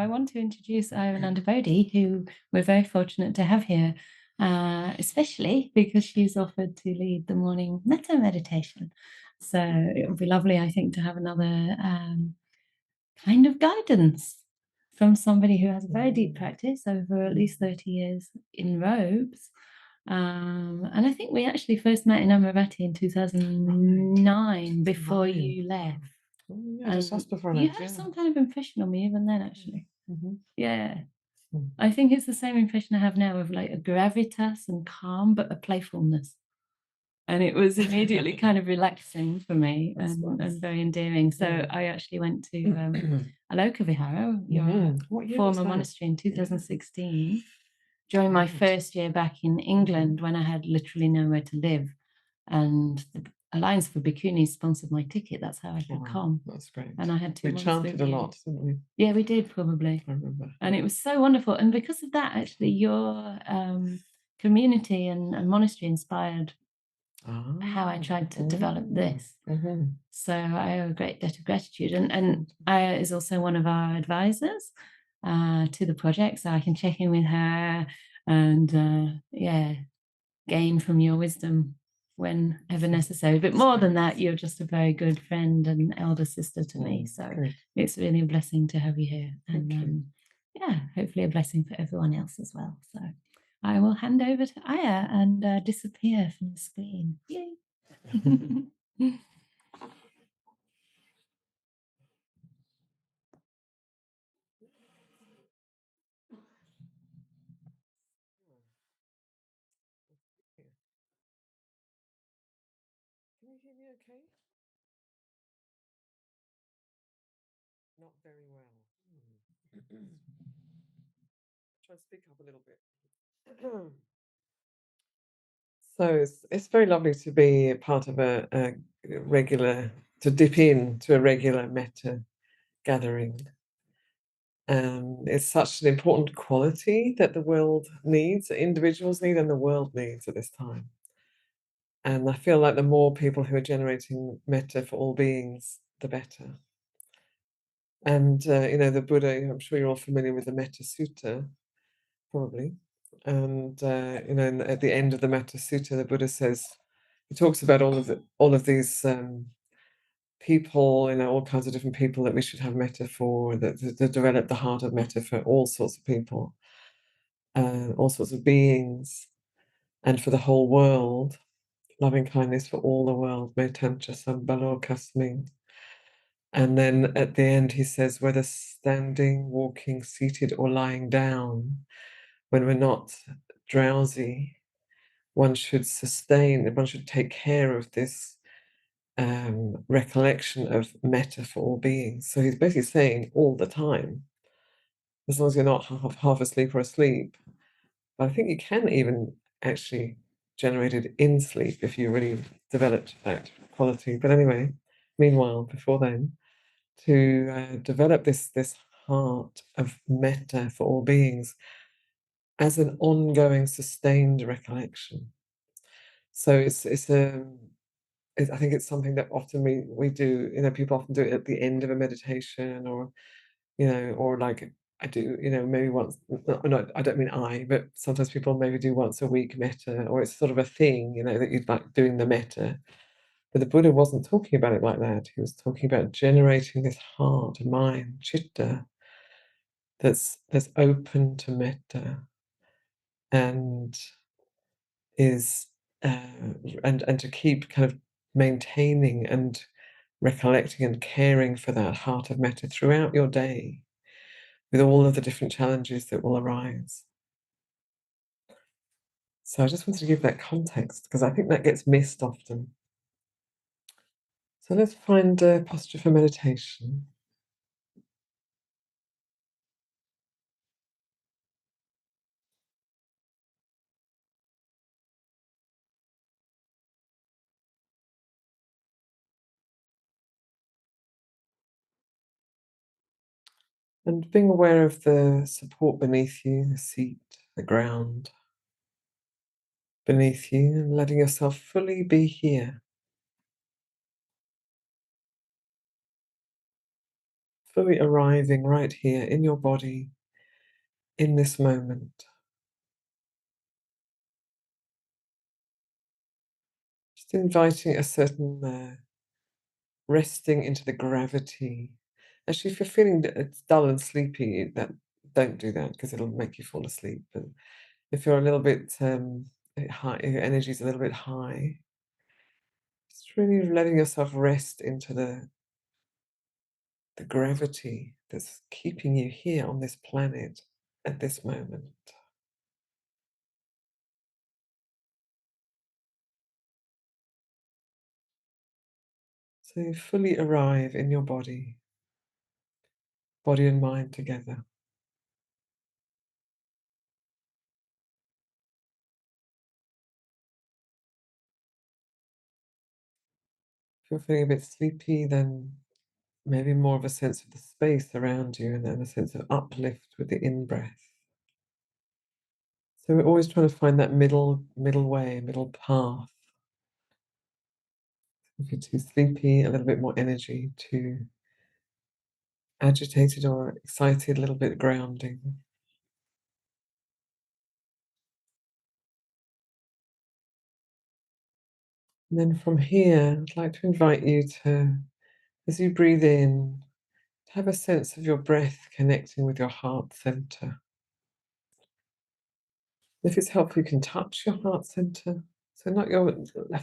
I want to introduce Ayya Anandabodhi, who we're very fortunate to have here, especially because she's offered to lead the morning Metta meditation. So it would be lovely, I think, to have another kind of guidance from somebody who has a very deep practice over at least 30 years in robes. And I think we actually first met in Amaravati in 2009 before you left. Yeah, just before You that, have yeah. some kind of impression on me even then, actually. Yeah. Mm. I think it's the same impression I have now of like a gravitas and calm, but a playfulness. And it was immediately kind of relaxing for me and very endearing. So I actually went to Aloka Vihara, your What year was former that? monastery, in 2016, during my first year back in England when I had literally nowhere to live. And the Alliance for Bhikkhunis sponsored my ticket. That's how I could come. That's great. And I had 2 We months chanted with a you. lot, didn't we? Yeah, we did probably. I remember. And it was so wonderful. And because of that, actually, your community and monastery inspired how I tried to develop this. So I owe a great debt of gratitude. And Aya is also one of our advisors to the project. So I can check in with her and, gain from your wisdom whenever necessary. But more than that, you're just a very good friend and elder sister to me. So it's really a blessing to have you here. And hopefully a blessing for everyone else as well. So I will hand over to Aya and disappear from the screen. Yay. Can you hear me okay? Not very well. Try and speak up a little bit. So it's very lovely to be part of a regular, to dip in to a regular Metta gathering. It's such an important quality that the world needs, that individuals need, and the world needs at this time. And I feel like the more people who are generating metta for all beings, the better. And the Buddha, I'm sure you're all familiar with the Metta Sutta, probably. And at the end of the Metta Sutta, the Buddha says, he talks about all of these people, all kinds of different people that we should have metta for, that develop the heart of metta for all sorts of people, all sorts of beings, and for the whole world, loving kindness for all the world, Metancha Sambalo Kasmin. And then at the end, he says, whether standing, walking, seated, or lying down, when we're not drowsy, one should take care of this recollection of metta for all beings. So he's basically saying all the time, as long as you're not half asleep or asleep. But I think you can even actually generate it in sleep if you really developed that quality. But anyway, meanwhile, before then, to develop this heart of metta for all beings as an ongoing, sustained recollection. So I think it's something that often we do. People often do it at the end of a meditation, or or like I do. Maybe once. No, I don't mean but sometimes people maybe do once a week metta, or it's sort of a thing. That you'd like doing the metta. But the Buddha wasn't talking about it like that. He was talking about generating this heart, mind, citta, that's open to metta, and is and to keep kind of maintaining and recollecting and caring for that heart of metta throughout your day, with all of the different challenges that will arise. So I just wanted to give that context because I think that gets missed often. So let's find a posture for meditation. And being aware of the support beneath you, the seat, the ground beneath you, and letting yourself fully be here. fully arriving right here in your body, in this moment. Just inviting a certain resting into the gravity. Actually, if you're feeling that it's dull and sleepy, that don't do that because it'll make you fall asleep. But if you're a little bit high, your energy's a little bit high, just really letting yourself rest into the gravity that's keeping you here on this planet at this moment. So you fully arrive in your body and mind together. If you're feeling a bit sleepy, then maybe more of a sense of the space around you and then a sense of uplift with the in-breath. So we're always trying to find that middle way, middle path. If you're too sleepy, a little bit more energy, too agitated or excited, a little bit grounding. And then from here, I'd like to invite you to, as you breathe in, to have a sense of your breath connecting with your heart center. If it's helpful, you can touch your heart center. So not your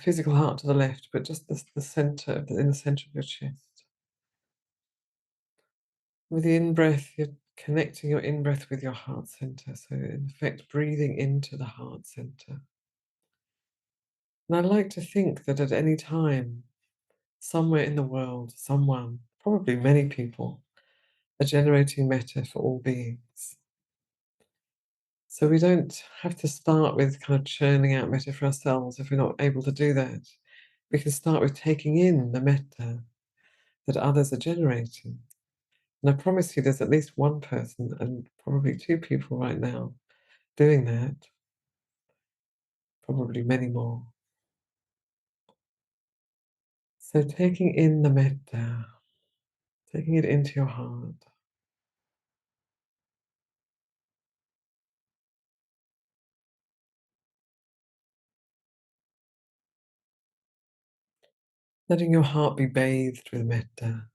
physical heart to the left, but just the center, in the center of your chest. With the in-breath, you're connecting your in-breath with your heart center. So in effect, breathing into the heart center. And I like to think that at any time, somewhere in the world, someone, probably many people, are generating metta for all beings. So we don't have to start with kind of churning out metta for ourselves if we're not able to do that. We can start with taking in the metta that others are generating. And I promise you there's at least one person and probably two people right now doing that, probably many more. So taking in the metta, taking it into your heart. Letting your heart be bathed with metta.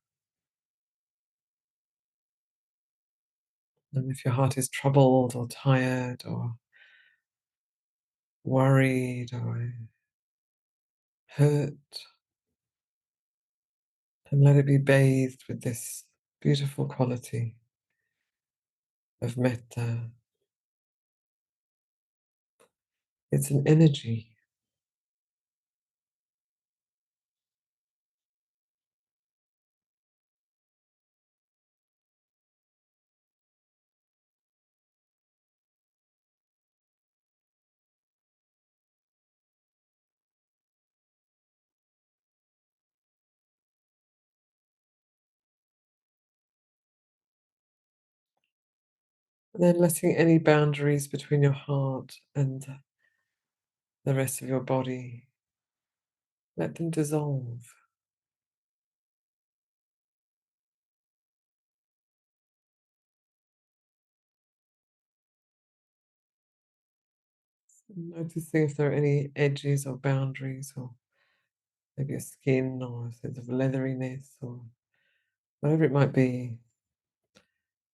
And if your heart is troubled or tired or worried or hurt, then let it be bathed with this beautiful quality of metta. It's an energy. And then letting any boundaries between your heart and the rest of your body, let them dissolve. Noticing if there are any edges or boundaries or maybe a skin or a sense of leatheriness or whatever it might be.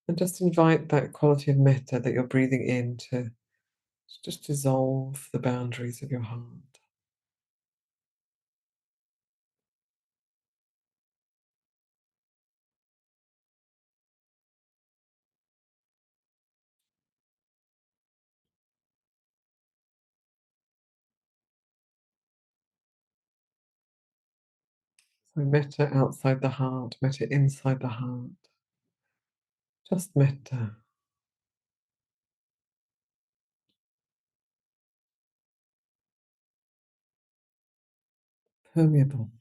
And just invite that quality of metta that you're breathing in to just dissolve the boundaries of your heart. So metta outside the heart, metta inside the heart. Just metta. Permeable.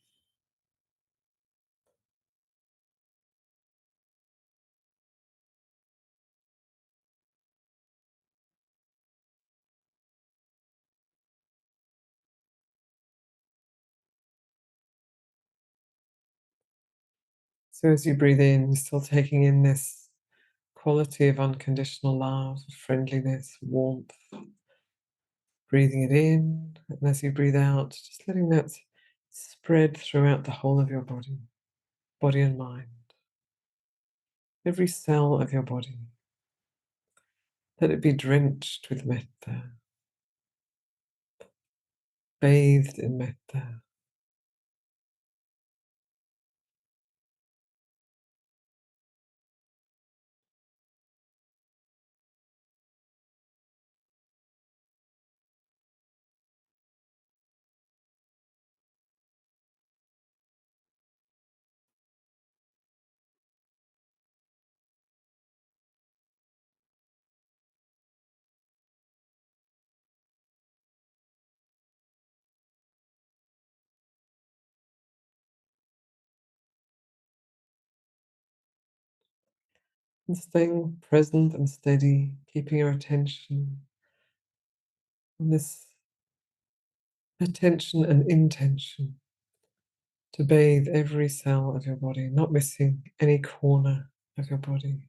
So as you breathe in, you're still taking in this quality of unconditional love, friendliness, warmth. Breathing it in, and as you breathe out, just letting that spread throughout the whole of your body, body and mind, every cell of your body. Let it be drenched with metta, bathed in metta. And staying present and steady, keeping your attention on this attention and intention to bathe every cell of your body, not missing any corner of your body.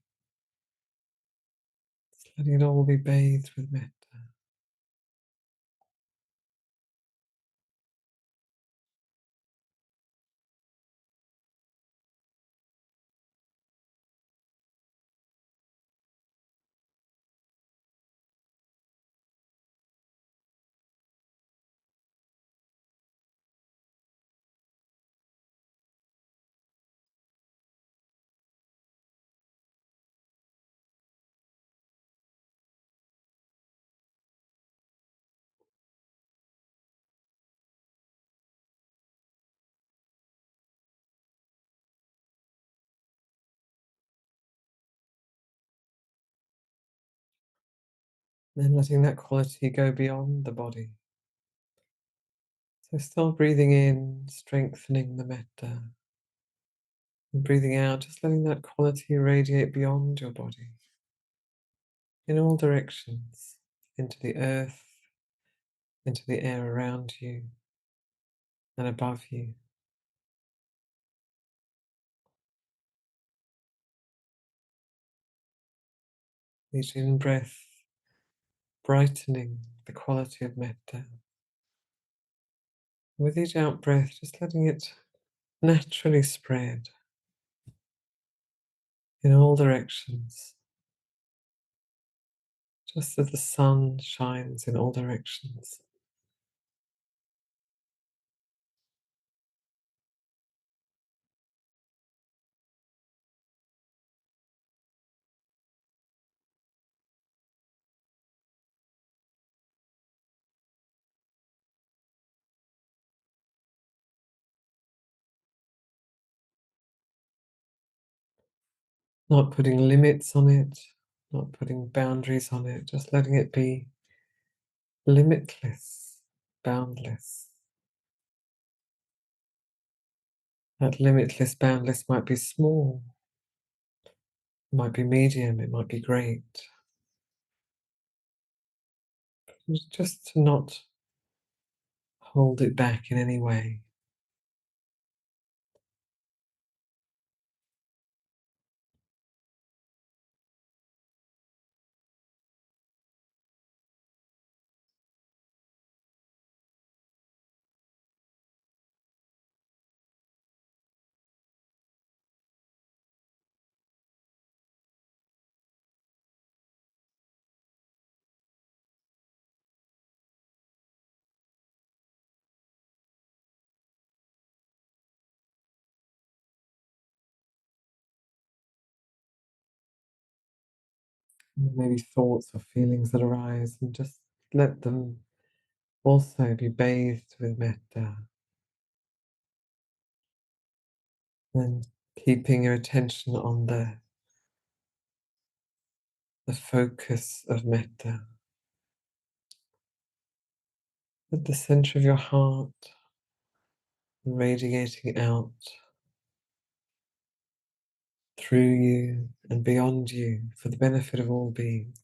Just letting it all be bathed with metta. Then letting that quality go beyond the body. So still breathing in, strengthening the metta. And breathing out, just letting that quality radiate beyond your body, in all directions, into the earth, into the air around you and above you. Each in-breath brightening the quality of metta. With each out-breath, just letting it naturally spread in all directions, just as the sun shines in all directions. Not putting limits on it, not putting boundaries on it, just letting it be limitless, boundless. That limitless, boundless might be small, it might be medium, it might be great. Just to not hold it back in any way. Maybe thoughts or feelings that arise, and just let them also be bathed with metta. And keeping your attention on the focus of metta at the center of your heart, radiating out through you and beyond you for the benefit of all beings.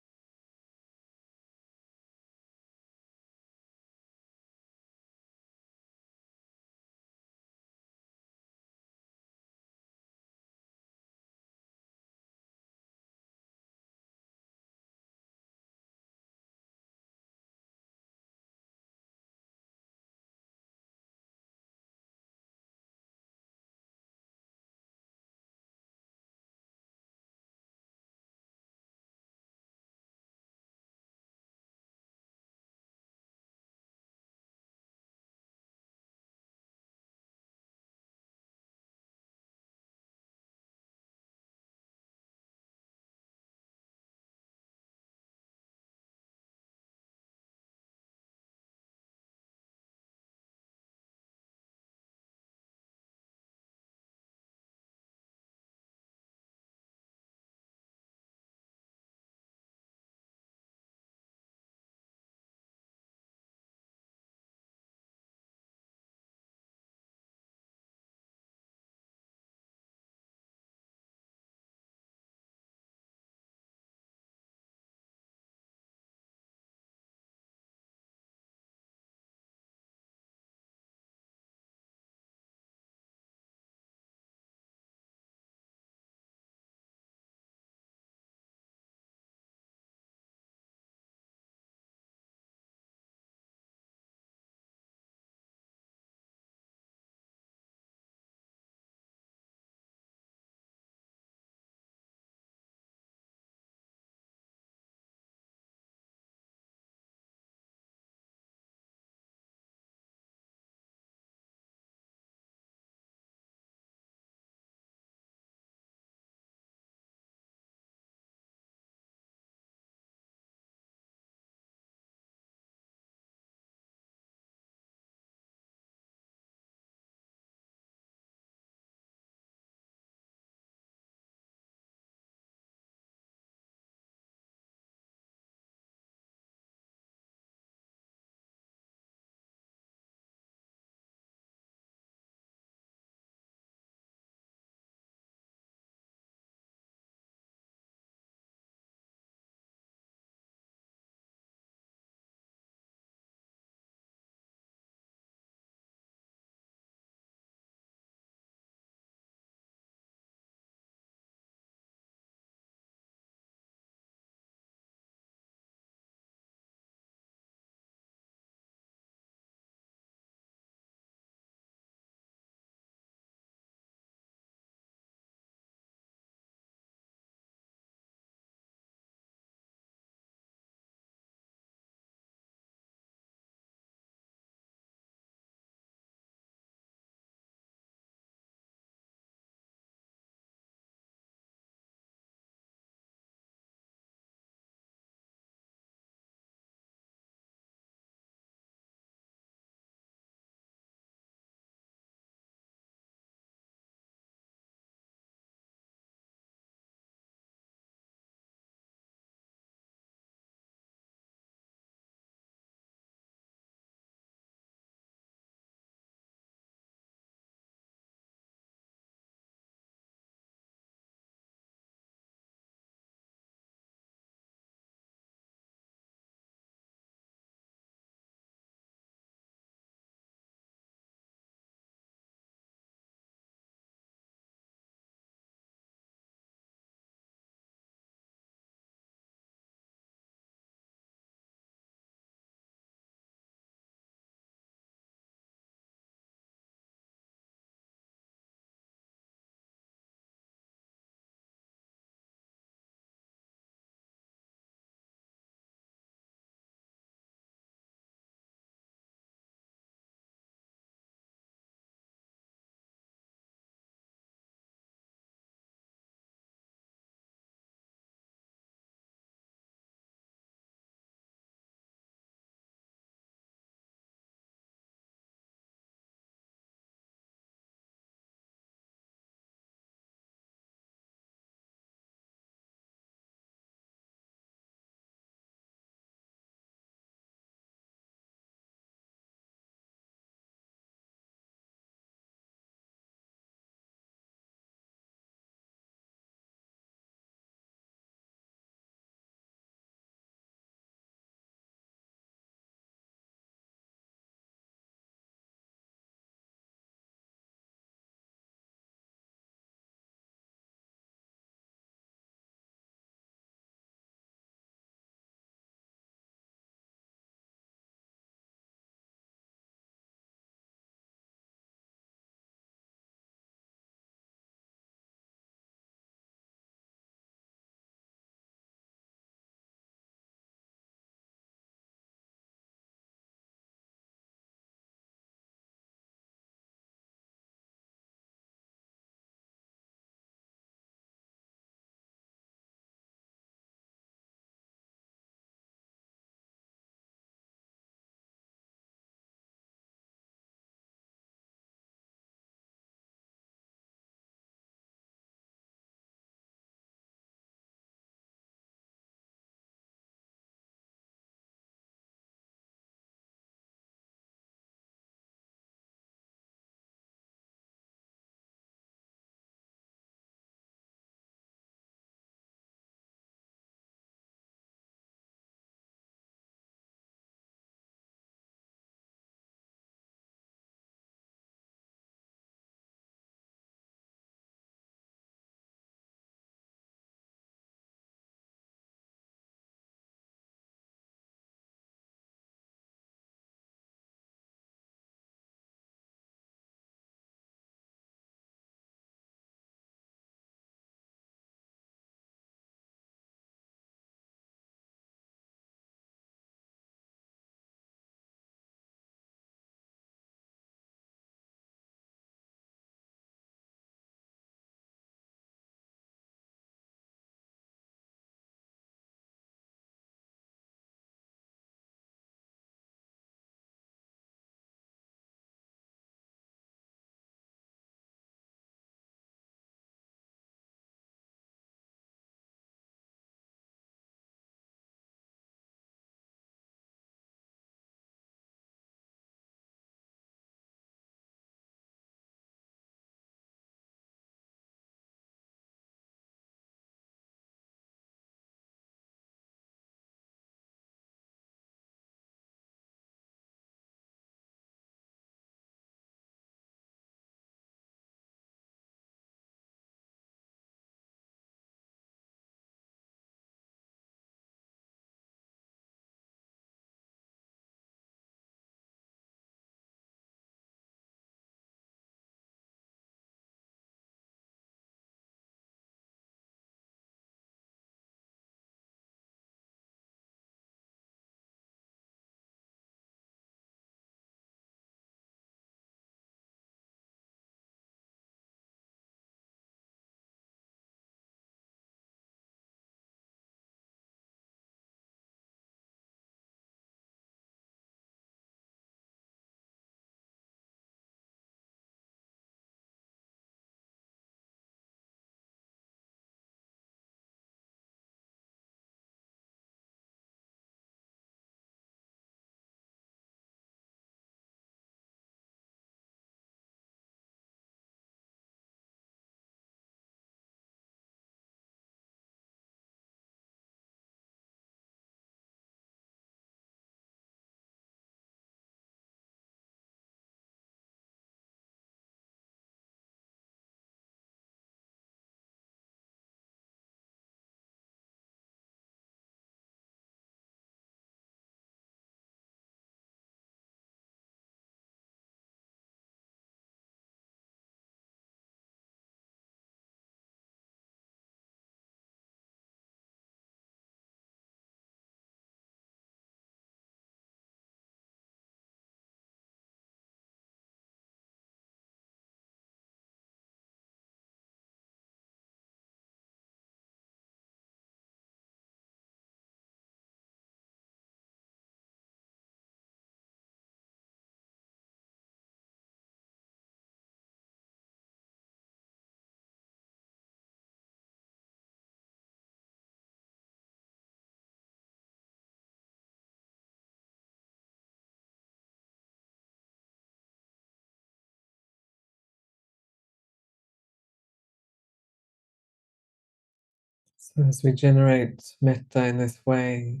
So as we generate metta in this way,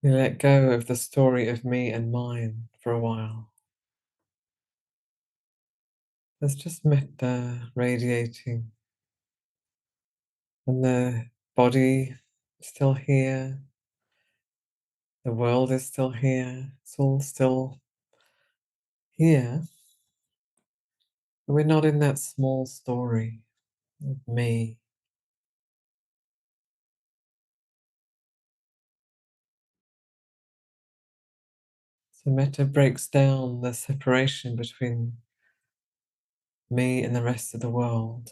we let go of the story of me and mine for a while. There's just metta radiating, and the body is still here, the world is still here, it's all still here. But we're not in that small story of me. So metta breaks down the separation between me and the rest of the world.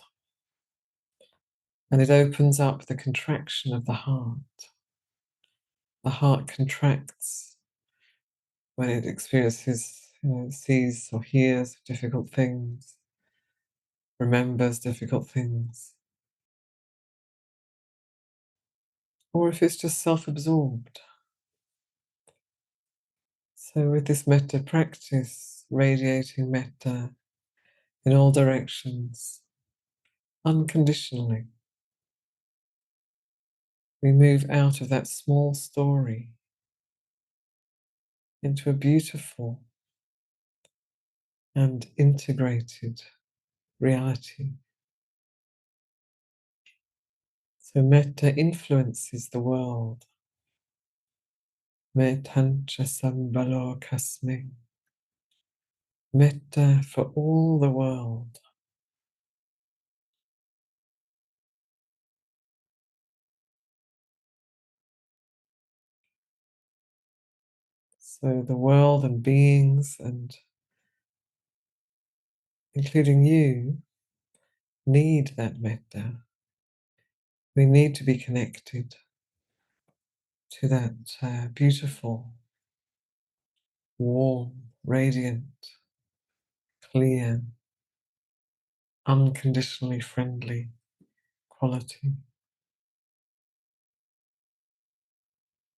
And it opens up the contraction of the heart. The heart contracts when it experiences, sees or hears difficult things, remembers difficult things, or if it's just self-absorbed. So with this metta practice, radiating metta in all directions, unconditionally, we move out of that small story into a beautiful and integrated reality. So metta influences the world. Mettancha sambalo kasmi. Metta for all the world. So the world and beings, and including you, need that metta. We need to be connected to that beautiful, warm, radiant, clear, unconditionally friendly quality.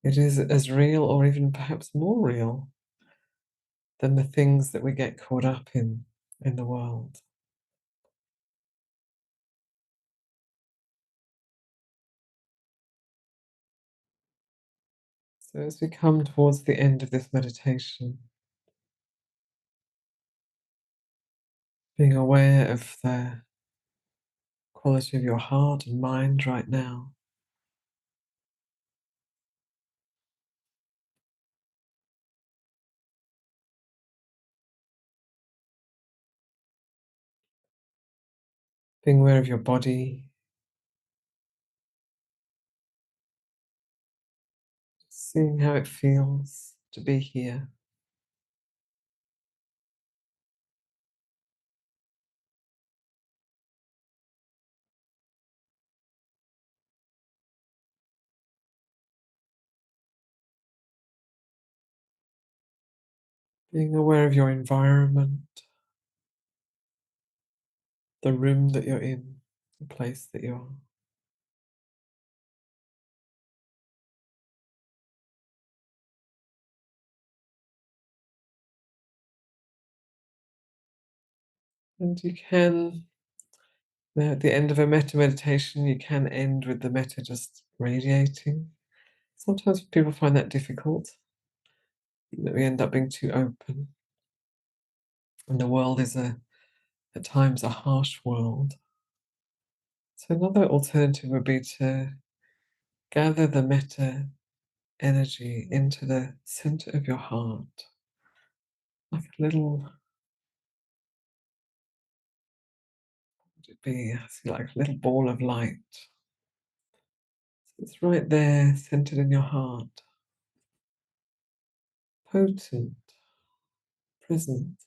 It is as real, or even perhaps more real, than the things that we get caught up in the world. So as we come towards the end of this meditation, being aware of the quality of your heart and mind right now, being aware of your body, seeing how it feels to be here. Being aware of your environment, the room that you're in, the place that you are. And you can, at the end of a metta meditation, you can end with the metta just radiating. Sometimes people find that difficult, that we end up being too open. And the world is at times a harsh world. So another alternative would be to gather the metta energy into the center of your heart, like a little, would it be, I see like a little ball of light. So it's right there, centered in your heart, potent, present,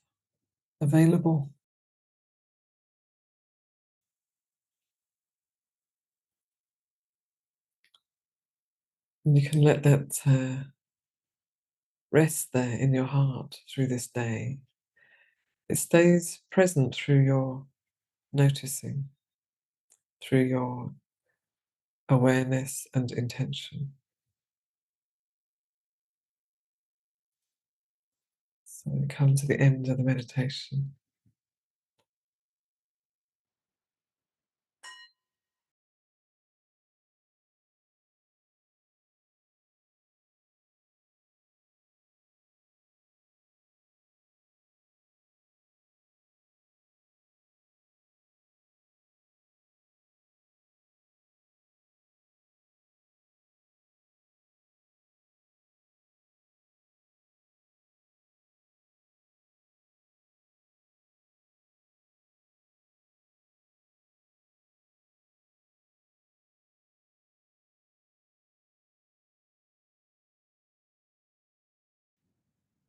available. And you can let that rest there in your heart through this day. It stays present through your noticing, through your awareness and intention. So we come to the end of the meditation.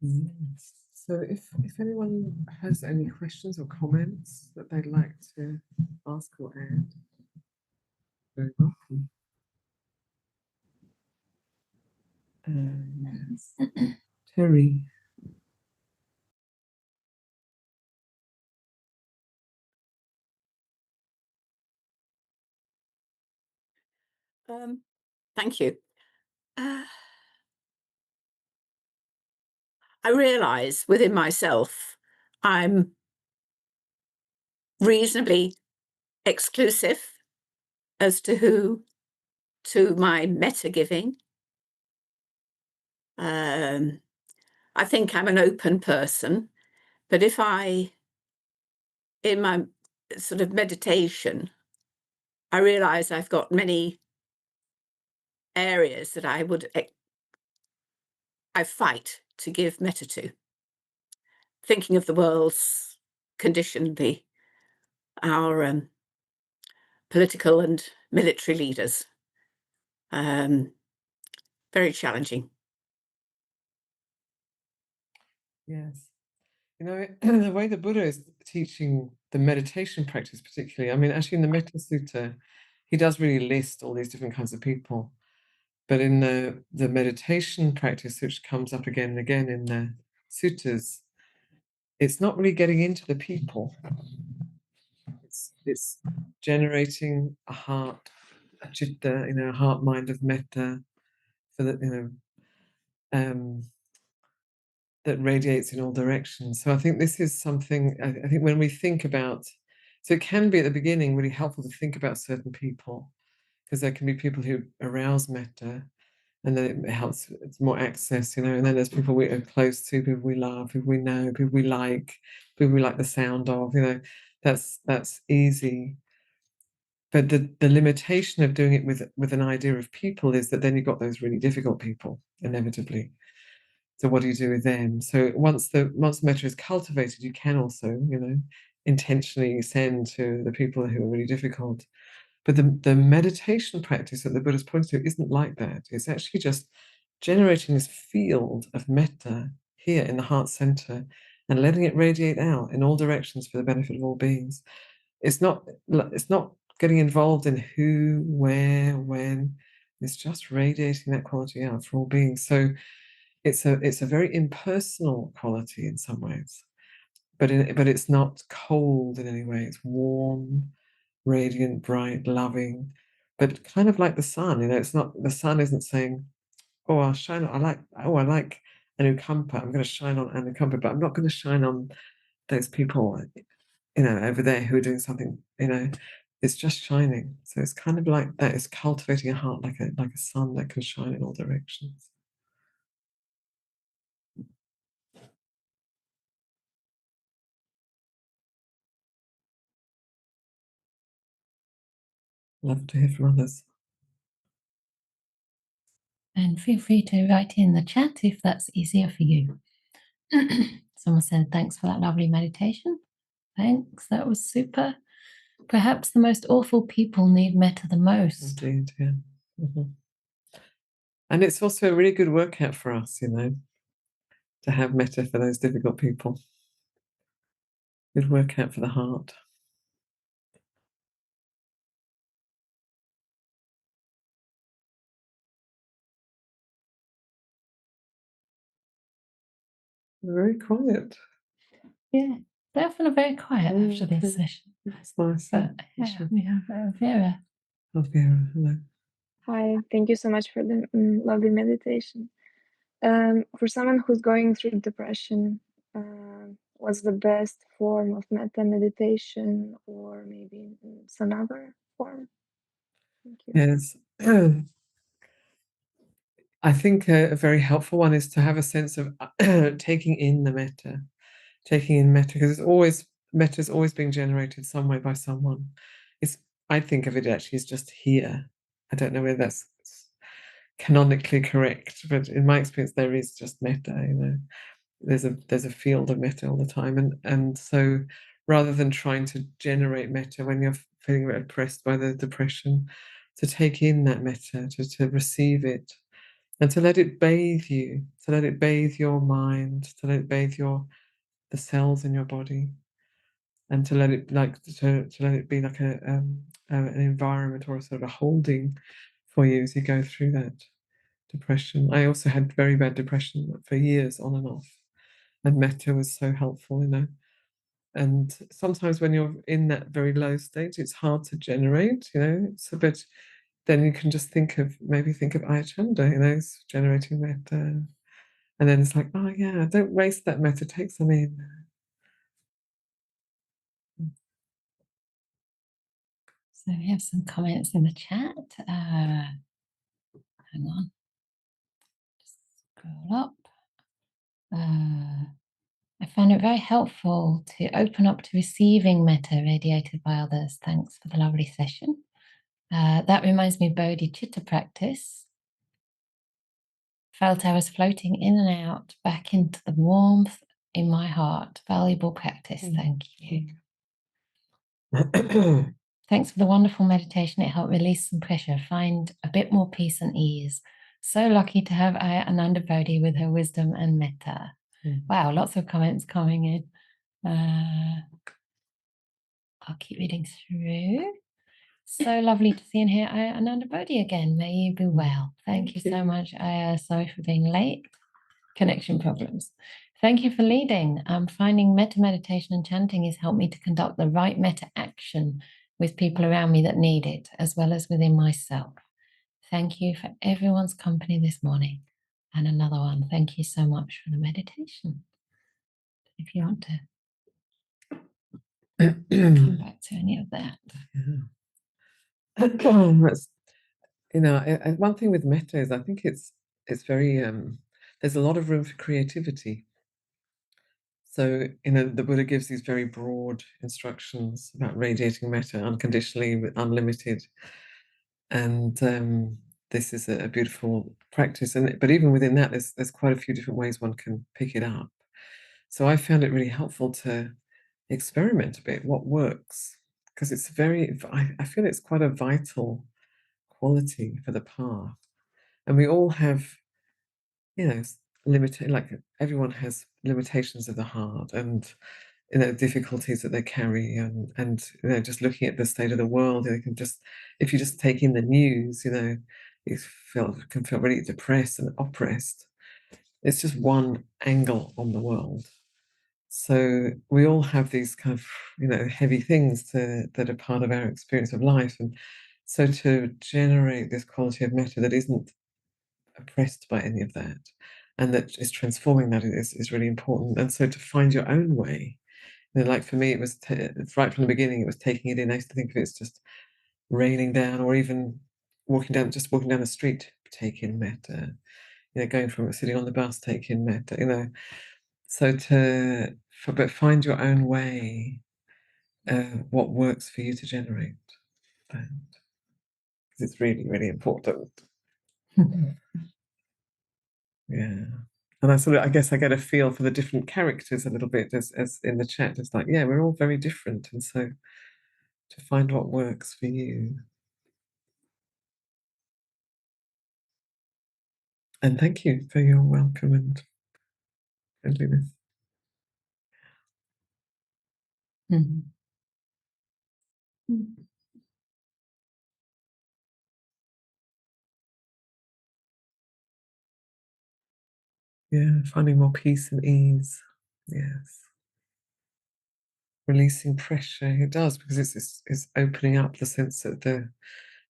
Yes. So if anyone has any questions or comments that they'd like to ask or add, very welcome. Yes. Terry. Thank you. I realise within myself I'm reasonably exclusive as to my metta giving. I think I'm an open person, but if in my sort of meditation, I realise I've got many areas that I fight to give metta to. Thinking of the world's condition, our political and military leaders. Very challenging. Yes. You know, the way the Buddha is teaching the meditation practice, particularly, I mean, actually in the Metta Sutta, he does really list all these different kinds of people. But in the meditation practice, which comes up again and again in the suttas, it's not really getting into the people. It's generating a heart, a citta, a heart mind of metta, for the that radiates in all directions. So I think this is something, I think when we think about, so it can be at the beginning really helpful to think about certain people, because there can be people who arouse metta, and then it helps, it's more access, and then there's people we are close to, people we love, people we know, people we like the sound of, that's easy. But the limitation of doing it with an idea of people is that then you've got those really difficult people, inevitably. So what do you do with them? So once metta is cultivated, you can also, intentionally send to the people who are really difficult. But the meditation practice that the Buddha's pointing to isn't like that. It's actually just generating this field of metta here in the heart center and letting it radiate out in all directions for the benefit of all beings. It's not getting involved in who, where, when. It's just radiating that quality out for all beings. So it's a very impersonal quality in some ways, but it's not cold in any way. It's warm, radiant, bright, loving, but kind of like the sun. It's not, the sun isn't saying, "Oh, I'll shine. I like Anukampa. I'm going to shine on Anukampa, but I'm not going to shine on those people, over there who are doing something. It's just shining. So it's kind of like that. It's cultivating a heart like a sun that can shine in all directions." Love to hear from others. And feel free to write in the chat if that's easier for you. Someone said, thanks for that lovely meditation. Thanks, that was super. Perhaps the most awful people need metta the most. Indeed, yeah. Mm-hmm. And it's also a really good workout for us, to have metta for those difficult people. Good workout for the heart. Very quiet. Yeah, they often are very quiet after this session. That's nice. But yeah, we have Vera. Vera, hello. Hi, thank you so much for the lovely meditation. For someone who's going through depression, what's the best form of metta meditation, or maybe some other form? Thank you. Yes. I think a very helpful one is to have a sense of taking in the metta, because metta is always being generated some way by someone. I think of it actually as just here. I don't know whether that's canonically correct, but in my experience, there is just metta. There's a field of metta all the time, and so rather than trying to generate metta when you're feeling oppressed by the depression, to take in that metta, to receive it, And to let it bathe you, to let it bathe your mind, to let it bathe the cells in your body, and to let it to let it be like an environment or a sort of a holding for you as you go through that depression. I also had very bad depression for years, on and off, and Metta was so helpful, you know. And sometimes when you're in that very low state, it's hard to generate, you know. So, but then you can just maybe think of Ayya Anandabodhi, you know, generating Metta. And then it's like, oh yeah, don't waste that Metta, take some in. So we have some comments in the chat. Hang on. Just scroll up. I found it very helpful to open up to receiving Metta radiated by others. Thanks for the lovely session. That reminds me of Bodhi Chitta practice. Felt I was floating in and out, back into the warmth in my heart. Valuable practice. Thank you. Thanks for the wonderful meditation. It helped release some pressure, find a bit more peace and ease. So lucky to have Ayya Anandabodhi with her wisdom and metta. Wow, lots of comments coming in. I'll keep reading through. So lovely to see and hear Ayya Anandabodhi again. May you be well. Thank you so much, Ayya. Sorry for being late. Connection problems. Thank you for leading. Finding metta meditation and chanting has helped me to conduct the right metta action with people around me that need it, as well as within myself. Thank you for everyone's company this morning. And another one, thank you so much for the meditation. If you want to come back to any of that. That's, you know, one thing with metta is I think it's very there's a lot of room for creativity. So, you know, the Buddha gives these very broad instructions about radiating metta unconditionally, unlimited, and this is a beautiful practice. But even within that, there's quite a few different ways one can pick it up. So I found it really helpful to experiment a bit. What works? Because it's I feel it's quite a vital quality for the path, and we all have, you know, like everyone has limitations of the heart, and you know, difficulties that they carry, and you know, just looking at the state of the world, you can just, if you just take in the news, you know, you can feel really depressed and oppressed. It's just one angle on the world. So we all have these kind of, you know, heavy things that are part of our experience of life, and so to generate this quality of metta that isn't oppressed by any of that, and that is transforming that is really important. And so to find your own way, you know, like for me, it was right from the beginning, it was taking it in. I used to think of it as just raining down, or even walking down the street, take in metta. You know, going from sitting on the bus, take in metta. You know, so but find your own way, what works for you to generate that, because it's really, really important. Yeah. And I guess I get a feel for the different characters a little bit as in the chat. It's like, yeah, we're all very different. And so to find what works for you. And thank you for your welcome and friendliness. Yeah, finding more peace and ease. Yes. Releasing pressure. It does, because it's opening up the sense that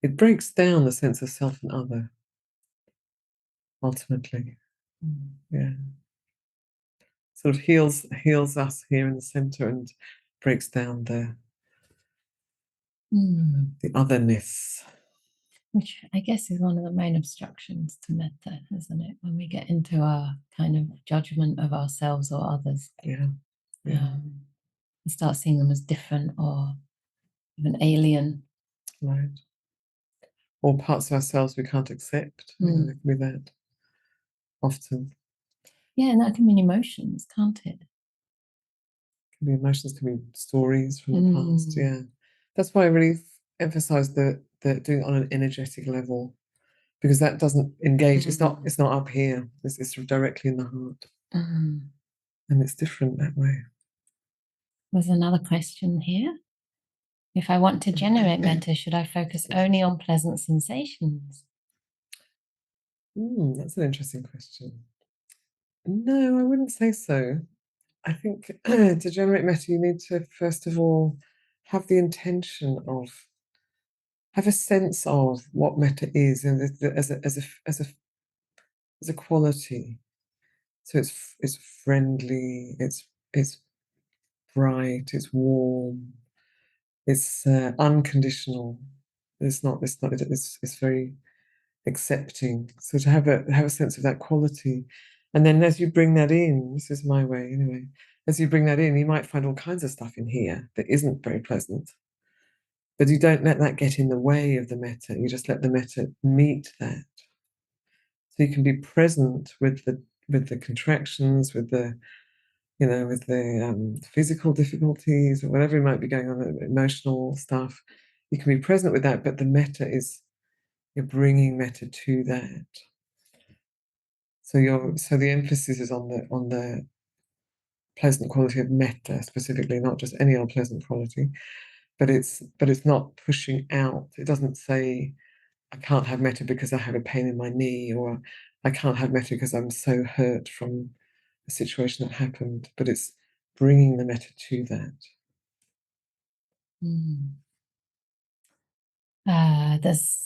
it breaks down the sense of self and other, ultimately. Yeah. Sort of heals us here in the center and breaks down the otherness. Which I guess is one of the main obstructions to metta, isn't it? When we get into our kind of judgment of ourselves or others. Yeah. And start seeing them as different or even alien. Right. Or parts of ourselves we can't accept. You know, with that often. Yeah, and that can mean emotions, can't it? Can be emotions, can be stories from the past. Yeah. That's why I really emphasize that doing it on an energetic level, because that doesn't engage. It's not up here. It's directly in the heart, and it's different that way. There's another question here. If I want to generate metta, should I focus only on pleasant sensations? That's an interesting question. No, I wouldn't say so. I think to generate metta, you need to first of all have the intention of, have a sense of what metta is, and as a quality. So it's friendly, it's bright, it's warm, it's unconditional. It's very accepting. So to have a sense of that quality, and then as you bring that in, this is my way anyway. As you bring that in, you might find all kinds of stuff in here that isn't very pleasant, but you don't let that get in the way of the metta. You just let the metta meet that. So you can be present with the contractions, with the physical difficulties or whatever might be going on, emotional stuff. You can be present with that, but the metta is, you're bringing metta to that. So the emphasis is on the pleasant quality of metta specifically, not just any old pleasant quality, but it's not pushing out. It doesn't say, I can't have metta because I have a pain in my knee, or I can't have metta because I'm so hurt from a situation that happened, but it's bringing the metta to that. There's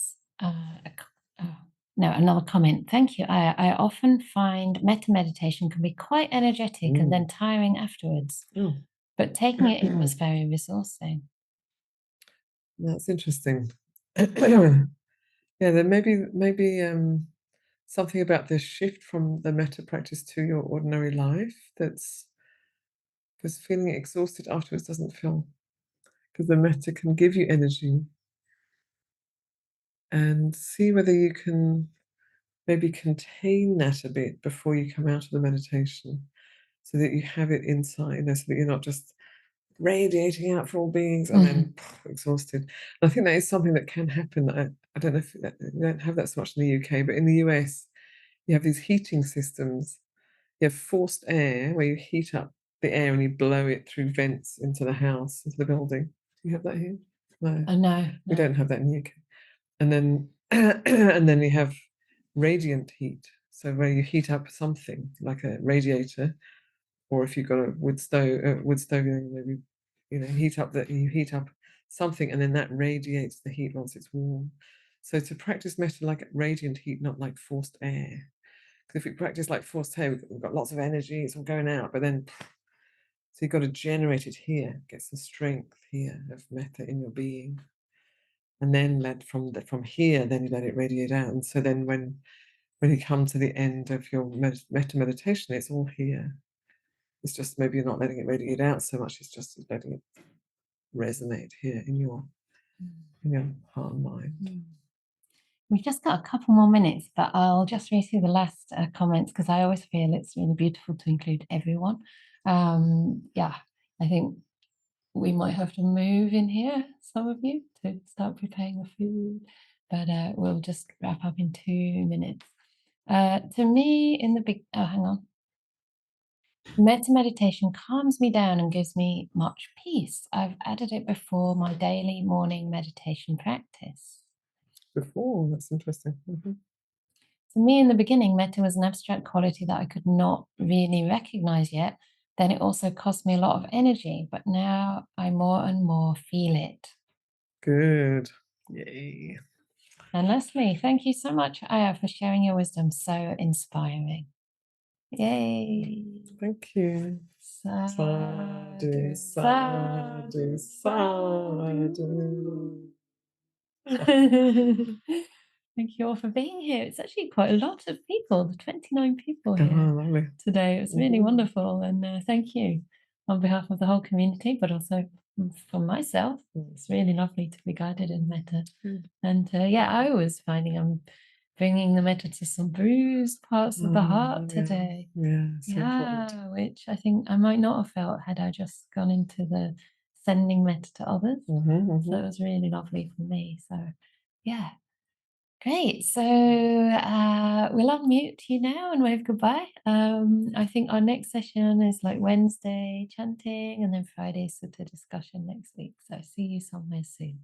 another comment. Thank you. I often find metta meditation can be quite energetic and then tiring afterwards. But taking it in was very resourcing. That's interesting. Yeah, there may be something about this shift from the metta practice to your ordinary life that's, because feeling exhausted afterwards doesn't feel, because the metta can give you energy. And see whether you can maybe contain that a bit before you come out of the meditation, so that you have it inside, so that you're not just radiating out for all beings and then exhausted. And I think that is something that can happen. I don't know if you don't have that so much in the UK, but in the US, you have these heating systems. You have forced air, where you heat up the air and you blow it through vents into the house, into the building. Do you have that here? No. No. We don't have that in the UK. And then and then you have radiant heat, so where you heat up something like a radiator, or if you've got a wood stove, maybe you heat up something, and then that radiates the heat once it's warm. So to practice metta like radiant heat, not like forced air. Because if we practice like forced air, we've got lots of energy, it's all going out, but then so you've got to generate it here, get some strength here of metta in your being. And then from here, then you let it radiate out. And so then when you come to the end of your metta meditation, it's all here. It's just maybe you're not letting it radiate out so much. It's just letting it resonate here in your heart and mind. We've just got a couple more minutes, but I'll just read through the last comments, because I always feel it's really beautiful to include everyone. I think we might have to move in here, some of you, to start preparing the food, but we'll just wrap up in 2 minutes. To me, hang on. Metta meditation calms me down and gives me much peace. I've added it before my daily morning meditation practice. Before, that's interesting. For me, in the beginning, metta was an abstract quality that I could not really recognize yet. Then it also cost me a lot of energy, but now I more and more feel it. Good. Yay. And Leslie, thank you so much, Ayya, for sharing your wisdom. So inspiring. Yay. Thank you. Sadhu, sadhu, sadhu. Thank you all for being here. It's actually quite a lot of people, 29 people here Lovely. today. It was really wonderful. And thank you on behalf of the whole community, but also for myself. It's really lovely to be guided in metta. And I was finding I'm bringing the metta to some bruised parts of the heart today. Important. Which I think I might not have felt had I just gone into the sending metta to others. So it was really lovely for me. So Great. So we'll unmute you now and wave goodbye. I think our next session is like Wednesday chanting and then Friday sutta discussion next week. So see you somewhere soon.